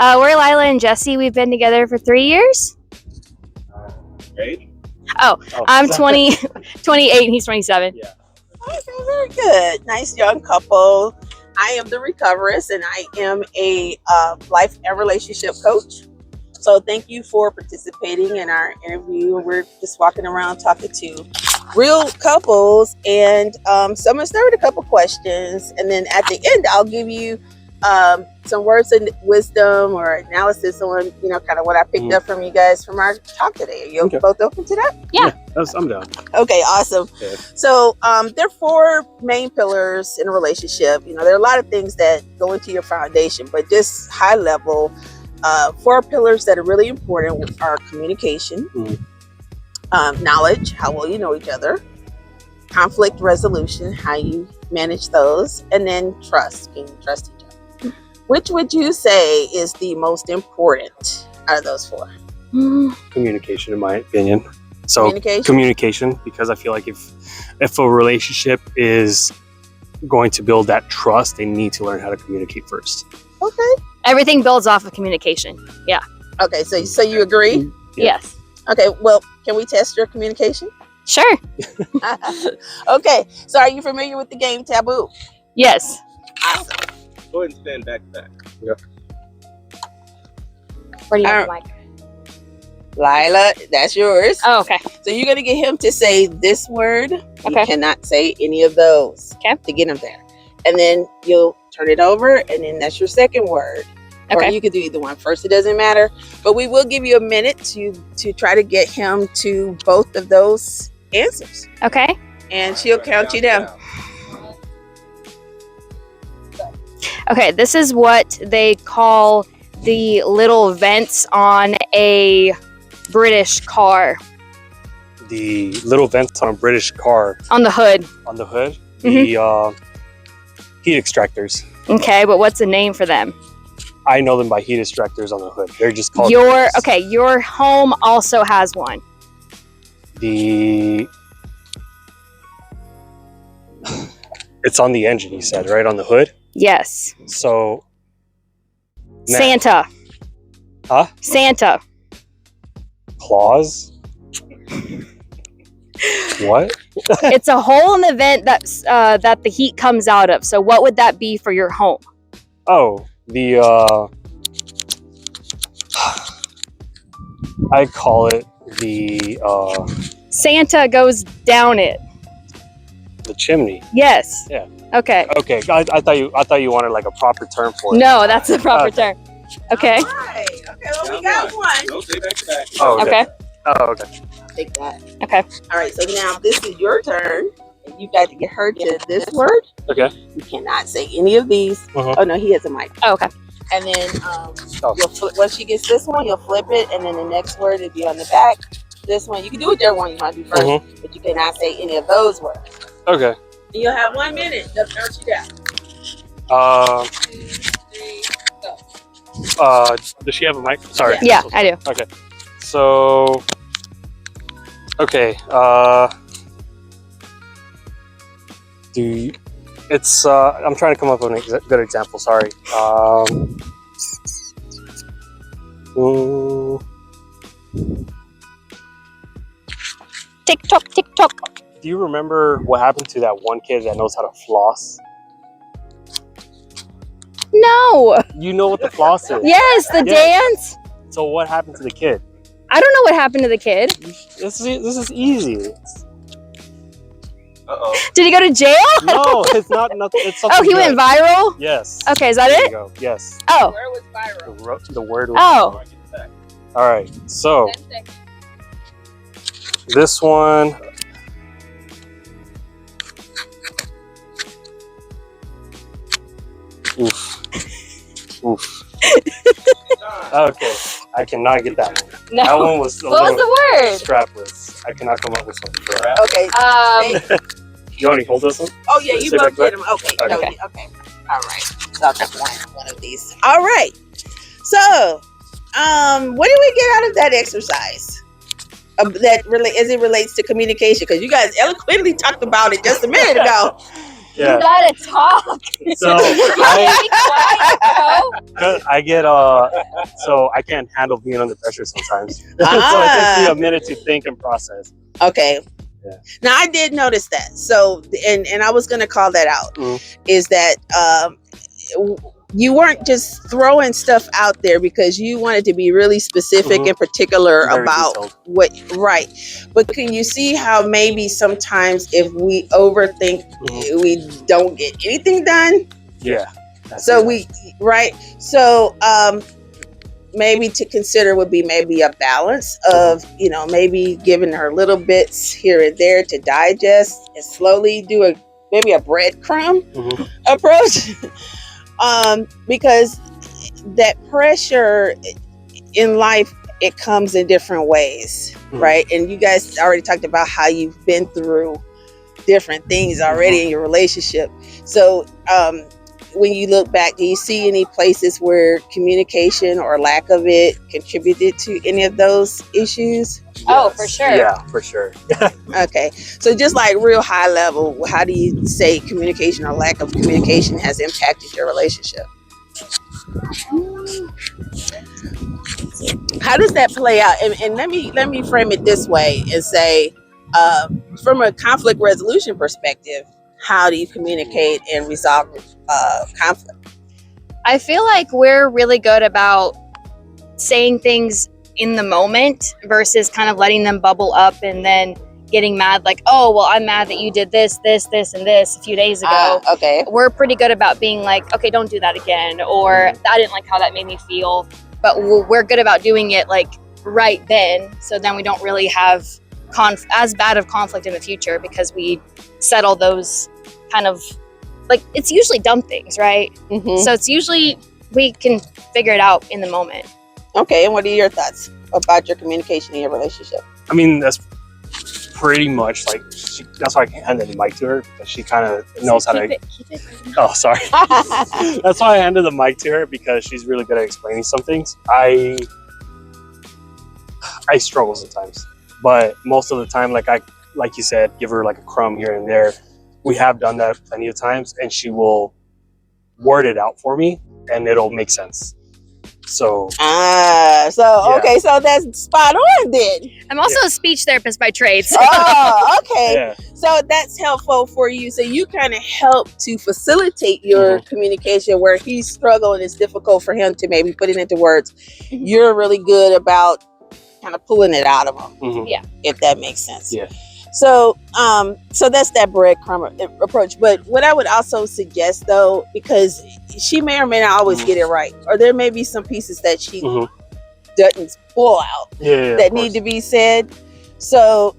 We're Lila and Jesse. We've been together for 3 years. Age? I'm 28 and he's 27. Yeah. Okay, very good. Nice young couple. I am the Recoverist, and I am a life and relationship coach. So thank you for participating in our interview. We're just walking around talking to real couples, and so I'm gonna start with a couple questions, and then at the end I'll give you some words of wisdom or analysis on kind of what I picked up from you guys from our talk today. Are you both open to that? Yeah. I'm down. Okay, awesome. Yeah. So there are 4 main pillars in a relationship. There are a lot of things that go into your foundation, but just high level, 4 pillars that are really important are communication, knowledge, how well you know each other, conflict resolution, how you manage those, and then trust. Can you trust each other? Which would you say is the most important out of those 4? Communication, in my opinion. So Communication? because I feel like if a relationship is going to build that trust, they need to learn how to communicate first. Okay. Everything builds off of communication. Yeah. Okay, so you agree? Yeah. Yes. Okay, well, can we test your communication? Sure. Okay, so are you familiar with the game Taboo? Yes. Awesome. Go ahead and stand back to back. Yeah. Where do you have the mic? Lila, that's yours. Oh, okay. So you're going to get him to say this word. You Okay. cannot say any of those to get him there. And then you'll turn it over, and then that's your second word. Or Okay. you could do either one first. It doesn't matter. But we will give you a minute to try to get him to both of those answers. Okay. And she'll count you down. Okay. This is what they call the little vents on a British car. The little vents on a British car On the hood. on the hood. The heat extractors. Okay, but what's the name for them? I know them by heat extractors on the hood. They're just called. Your home also has one. It's on the engine, you said, right? On the hood? Yes. So. Santa. Huh? Santa. Claws? What? It's a hole in the vent that the heat comes out of. So what would that be for your home? Oh, I call it the Santa goes down it. the chimney. Yes. Yeah. Okay. Okay. I thought you wanted like a proper term for it. No, that's the proper term. Okay. All right. Okay, well, we got one. Oh, okay. Okay. Oh, okay. I'll take that. Okay. All right, so now this is your turn. And you've got to get her to this word. Okay. You cannot say any of these. Uh-huh. Oh, no, he has a mic. Oh, okay. And then you'll flip, once she gets this one, you'll flip it, and then the next word will be on the back. This one, you can do whichever one you want to do first, but you cannot say any of those words. Okay. And you'll have 1 minute. They'll count you down. 2, 3, go. Does she have a mic? Sorry. Yeah, I do. Okay. So. Okay. I'm trying to come up with a good example. Sorry. Tick tock, tick tock. Do you remember what happened to that one kid that knows how to floss? No. You know what the floss is? Yes, the dance. So what happened to the kid? I don't know what happened to the kid. This is easy. Did he go to jail? No, it's not nothing. It's something. Oh, he went viral? Yes. Okay, is that There you it? go. Yes. Oh. Where was viral? The word was Oh. All right. So 10 seconds. this one. Oof. Oof. Okay. I cannot get that one. No. That one was a What was little the word? strapless. I cannot come up with something for that. Okay. You want to hold this one? Oh, yeah, you Sit both back get them. Okay. Okay. No, okay. All right. So I'll just one of these. All right. So, what did we get out of that exercise? As it relates to communication? Because you guys eloquently talked about it just a minute ago. Yeah. You gotta talk. So I get so I can't handle being under pressure sometimes. So it takes me a minute to think and process. Okay. Yeah. Now I did notice that. So and I was going to call that out. Is that you weren't just throwing stuff out there because you wanted to be really specific and particular Very about detailed. what right. But can you see how maybe sometimes if we overthink, we don't get anything done? Yeah. So right. So maybe to consider would be maybe a balance of, you know, maybe giving her little bits here and there to digest and slowly do maybe a breadcrumb approach. Because that pressure in life, it comes in different ways, right? And you guys already talked about how you've been through different things already in your relationship. So when you look back, do you see any places where communication or lack of it contributed to any of those issues? Yes. Oh, for sure. Yeah, for sure. Okay. So just like real high level, how do you say communication or lack of communication has impacted your relationship? How does that play out? And let me frame it this way and say, from a conflict resolution perspective, how do you communicate and resolve conflict? I feel like we're really good about saying things in the moment versus kind of letting them bubble up and then getting mad like, oh, well, I'm mad that you did this, this, this, and this a few days ago. Okay. We're pretty good about being like, okay, don't do that again, or I didn't like how that made me feel. But we're good about doing it like right then, so then we don't really have as bad of conflict in the future because we settle those kind of, like, it's usually dumb things, right? So it's usually, we can figure it out in the moment. Okay, and what are your thoughts about your communication in your relationship? I mean, that's pretty much like, that's why I handed the mic to her, because she kind of knows how to. Keep it. Oh, sorry. That's why I handed the mic to her, because she's really good at explaining some things. I struggle sometimes, but most of the time, like you said, give her like a crumb here and there. We have done that plenty of times, and she will word it out for me, and it'll make sense. So okay, so that's spot on then. I'm also a speech therapist by trade. So. Oh, okay. Yeah. So that's helpful for you. So you kind of help to facilitate your communication where he's struggling. It's difficult for him to maybe put it into words. You're really good about kind of pulling it out of him. Yeah. If that makes sense. Yeah. So, so that's that breadcrumb approach. But what I would also suggest, though, because she may or may not always get it right, or there may be some pieces that she doesn't pull out that need to be said. So,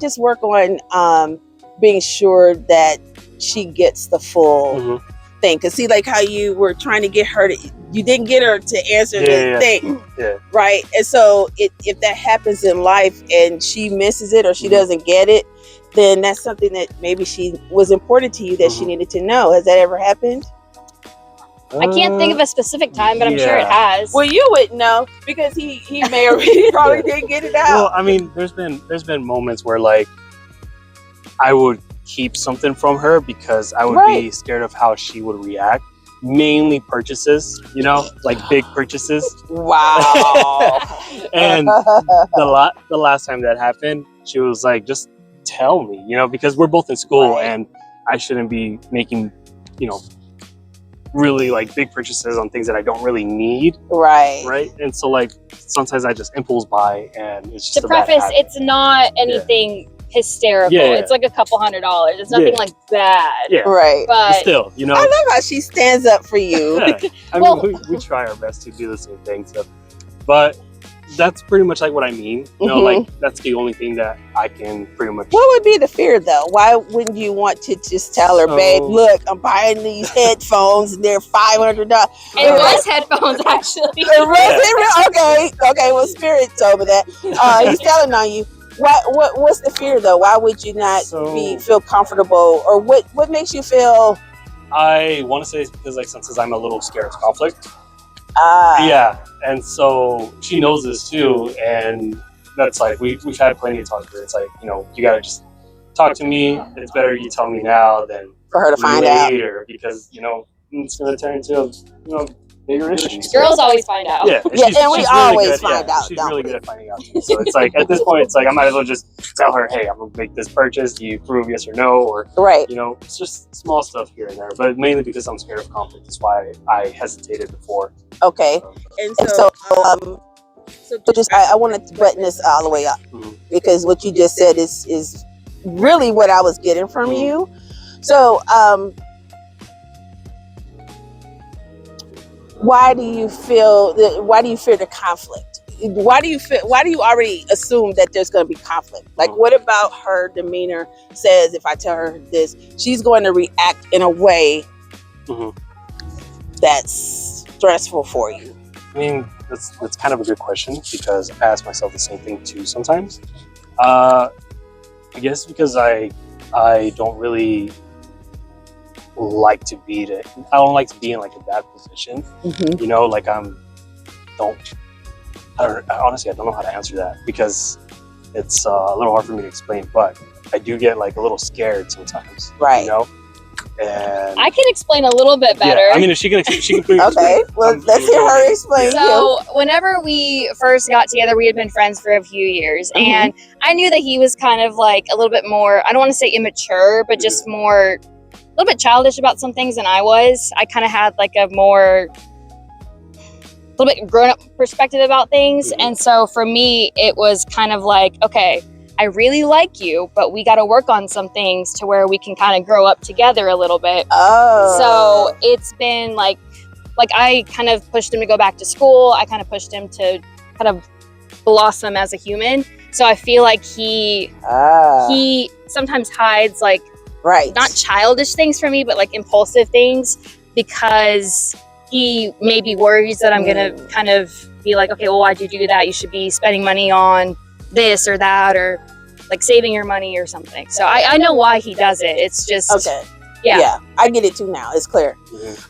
just work on being sure that she gets the full thing. Because see, like how you were trying to get her to, you didn't get her to answer the thing, right? And so if that happens in life and she misses it or she doesn't get it, then that's something that maybe she was important to you that she needed to know. Has that ever happened? I can't think of a specific time, but I'm sure it has. Well, you wouldn't know because he may or he probably didn't get it out. Well, I mean, there's been moments where like I would keep something from her because I would be scared of how she would react. Mainly purchases, you know, like big purchases. Wow. And the last time that happened, she was like, just tell me, you know, because we're both in school and I shouldn't be making, you know, really like big purchases on things that I don't really need. Right. And so like sometimes I just impulse buy, and it's just to preface, it's not anything hysterical. It's like a couple $100. It's nothing like that. But still, you know, I love how she stands up for you. I mean, we try our best to do the same thing. So, but that's pretty much like what I mean. You know, like that's the only thing that I can pretty much. What would be the fear though? Why wouldn't you want to just tell her, babe, look, I'm buying these headphones and they're $500. And Russ headphones actually. Okay. Well, Spirit told me that. He's telling on you. What's the fear though? Why would you not feel comfortable, or what makes you feel? I want to say it's because like sometimes I'm a little scared of conflict. And so she knows this too, and that's like we've had plenty of talk. It's like, you know, you gotta just talk to me. It's better you tell me now than For her to find out. later, because it's going to turn into bigger issues. Girls always find out. Yeah, Yeah, and we she's always good, find out, She's don't really we? good at finding out too. So it's like at this point, it's like I might as well just tell her, hey, I'm gonna make this purchase. Do you approve, yes or no? Or Right. it's just small stuff here and there. But mainly because I'm scared of conflict. That's why I hesitated before. Okay. And so I wanted to button this all the way up, because what you just said is really what I was getting from you. So why do you fear the conflict? Why do you already assume that there's going to be conflict? Like, what about her demeanor says if I tell her this, she's going to react in a way that's stressful for you? I mean, that's kind of a good question, because I ask myself the same thing too sometimes. I guess because I don't really like to be in like a bad position. Like honestly, I don't know how to answer that, because it's a little hard for me to explain, but I do get like a little scared sometimes. Right. And I can explain a little bit better. Yeah, I mean, if she can please okay, well, let's hear her explain. So whenever we first got together, we had been friends for a few years, and I knew that he was kind of like a little bit more, I don't want to say immature, but just more, a little bit childish about some things than I was. I kind of had like a little bit grown-up perspective about things. And so for me, it was kind of like, okay, I really like you, but we got to work on some things to where we can kind of grow up together a little bit. So it's been like I kind of pushed him to go back to school. I kind of pushed him to kind of blossom as a human. So I feel like he sometimes hides like, not childish things from me, but like impulsive things, because he maybe worries that I'm going to kind of be like, okay, well, why'd you do that? You should be spending money on this or that, or like saving your money or something. So I know why he does it. It's just yeah, I get it too now. It's clear.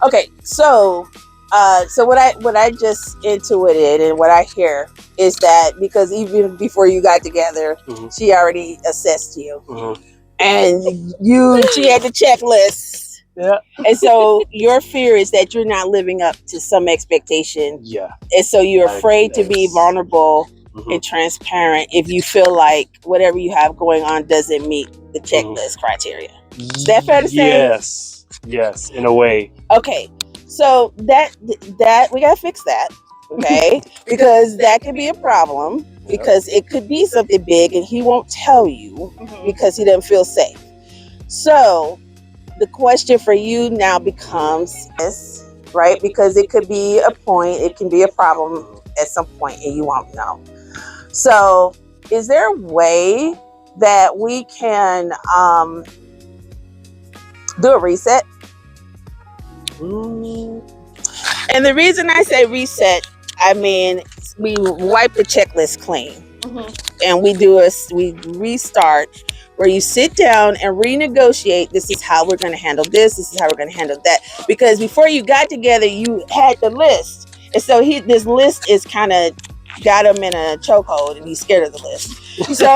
Okay, so what I just intuited and what I hear is that because even before you got together, she already assessed you, and she had the checklist. Yeah. And so your fear is that you're not living up to some expectation. Yeah. And so you're afraid to be vulnerable and transparent if you feel like whatever you have going on doesn't meet the checklist criteria. Is that fair to say? Yes, in a way. Okay. So that we gotta fix that. Okay. Because that could be a problem, because it could be something big and he won't tell you because he doesn't feel safe. So the question for you now becomes this, right? Because it could be a point, it can be a problem at some point and you won't know. So is there a way that we can do a reset? And the reason I say reset, I mean, we wipe the checklist clean and we restart, where you sit down and renegotiate. This is how we're going to handle this. This is how we're going to handle that. Because before you got together, you had the list. And so this list is kind of got him in a chokehold and he's scared of the list. So,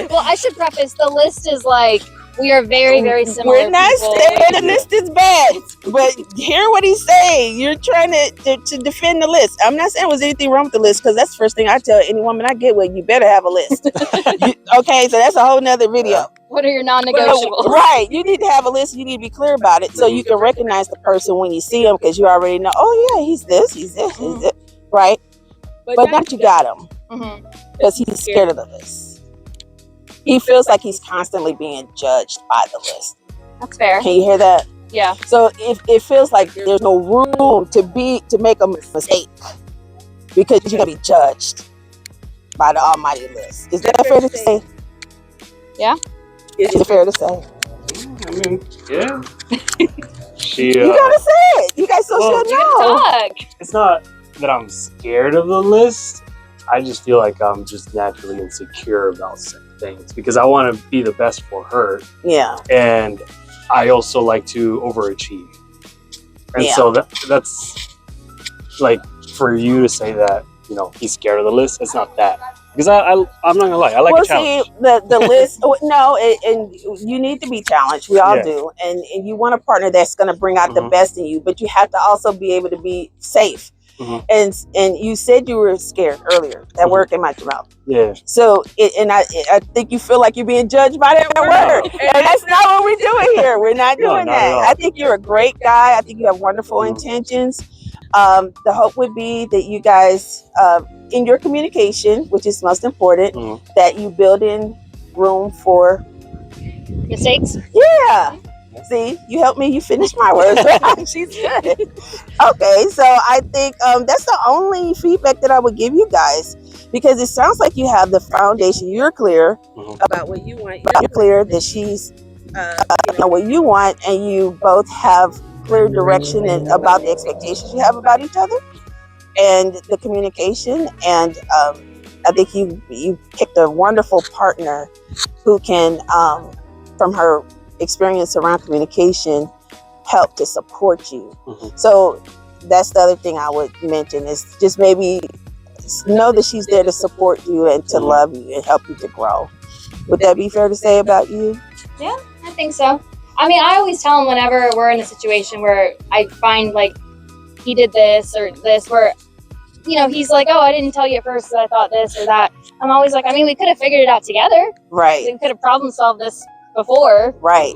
well, I should preface, the list is like, we are very, very similar. We're not saying the list is bad, but hear what he's saying. You're trying to defend the list. I'm not saying there's anything wrong with the list, because that's the first thing I tell any woman I get with. You better have a list. Okay, so that's a whole nother video. What are your non-negotiables? Right, you need to have a list. You need to be clear about it, so you can recognize the person when you see him, because you already know. Oh yeah, he's this, he's this, he's this. Right, but now you got him because he's scared of the list. He feels like he's constantly being judged by the list. That's fair. Can you hear that? Yeah. So if it feels like there's no room to make a mistake, because you're gonna be judged by the almighty list. Is that fair to say? Yeah. Is it fair to say? I mean, yeah. You gotta say it. You guys should know. Talk. It's not that I'm scared of the list. I just feel like I'm just naturally insecure about certain things, because I want to be the best for her. Yeah. And I also like to overachieve. And so that's like, for you to say that, he's scared of the list, it's not that. Because I'm not gonna lie, I like a challenge. See, the list. No, and you need to be challenged. We all Yeah. do, and you want a partner that's going to bring out the best in you. But you have to also be able to be safe. And you said you were scared earlier. That word came out your mouth. Yeah. So I think you feel like you're being judged by that word, and that's not what we're doing here. We're not doing not at that. all. I think you're a great guy. I think you have wonderful intentions. The hope would be that you guys, in your communication, which is most important, that you build in room for Mistakes? Yeah. See, you helped me. You finished my words. She's good. Okay, so I think that's the only feedback that I would give you guys, because it sounds like you have the foundation. You're clear about what you want. You're clear that she's, you know, what you want, and you both have clear direction and about the expectations you have about each other and the communication. And I think you picked a wonderful partner who can, from her experience around communication, help to support you. So that's the other thing I would mention, is just maybe know that she's there to support you and to love you and help you to grow. Would that be fair to say about you? Yeah, I think so. I mean, I always tell him whenever we're in a situation where I find like he did this or this, where, you know, he's like, oh, I didn't tell you at first, I thought this or that. I'm always like, I mean, we could have figured it out together. Right. We could have problem solved this before. Right.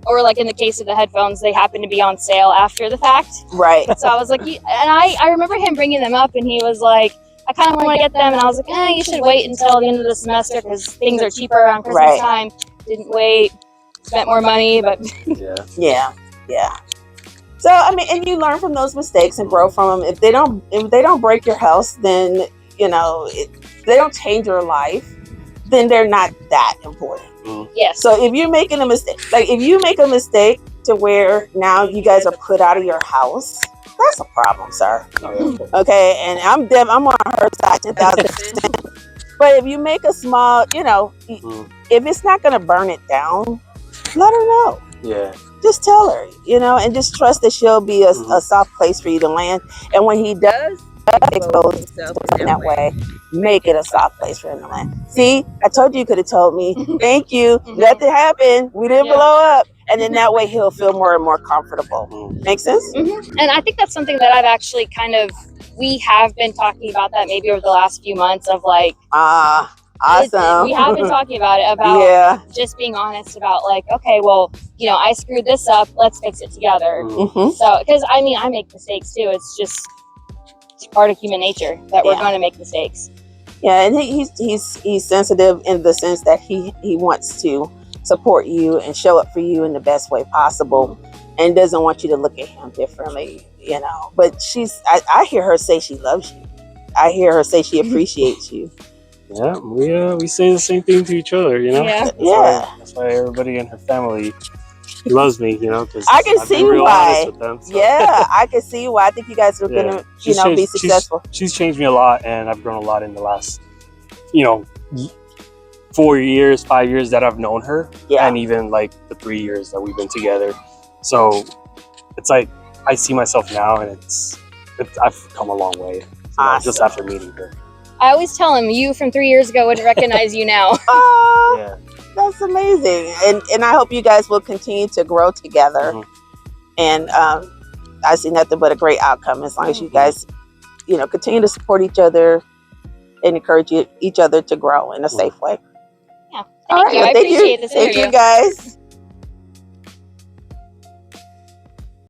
Or like in the case of the headphones, they happened to be on sale after the fact. Right. So I was like, and I remember him bringing them up, and he was like, I kind of want to get them. And I was like, you should wait until the end of the semester because things are cheaper around Christmas time. Didn't wait. Spent more money, but yeah. So I mean, and you learn from those mistakes and grow from them. If they don't break your house, then, you know, if they don't change your life, then they're not that important. Yes. So if you're making a mistake, like if you make a mistake to where now you guys are put out of your house, that's a problem, sir. Okay, and I'm on her side 10,000%. But if you make a small, you know, if it's not going to burn it down, let her know. Yeah. Just tell her, you know, and just trust that she'll be a soft place for you to land. And when he does expose himself in that way, make it a soft place for him to land. See, I told you could have told me. Thank you. Nothing happened. We didn't blow up. And then that way he'll feel more and more comfortable. Make sense? And I think that's something that I've actually we have been talking about that maybe over the last few months of like, awesome. We have been talking about it, about just being honest about like, okay, well, you know, I screwed this up. Let's fix it together. So, because I mean, I make mistakes too. It's part of human nature that we're going to make mistakes. Yeah, and he's sensitive in the sense that he wants to support you and show up for you in the best way possible, and doesn't want you to look at him differently, you know. But I hear her say she loves you. I hear her say she appreciates you. Yeah, we say the same thing to each other, you know. That's why everybody in her family loves me, you know, because I can see why. With them, so. Yeah, I can see why. I think you guys are gonna, you know, be successful. She's changed me a lot, and I've grown a lot in the last, you know, 4 years, 5 years that I've known her, and even like the 3 years that we've been together. So it's like I see myself now, and I've come a long way, just after meeting her. I always tell him, you from 3 years ago wouldn't recognize you now. Oh, that's amazing. And I hope you guys will continue to grow together. And I see nothing but a great outcome as long as you guys, you know, continue to support each other and encourage each other to grow in a safe way. Yeah. Thank you. I appreciate this interview. Thank you, guys.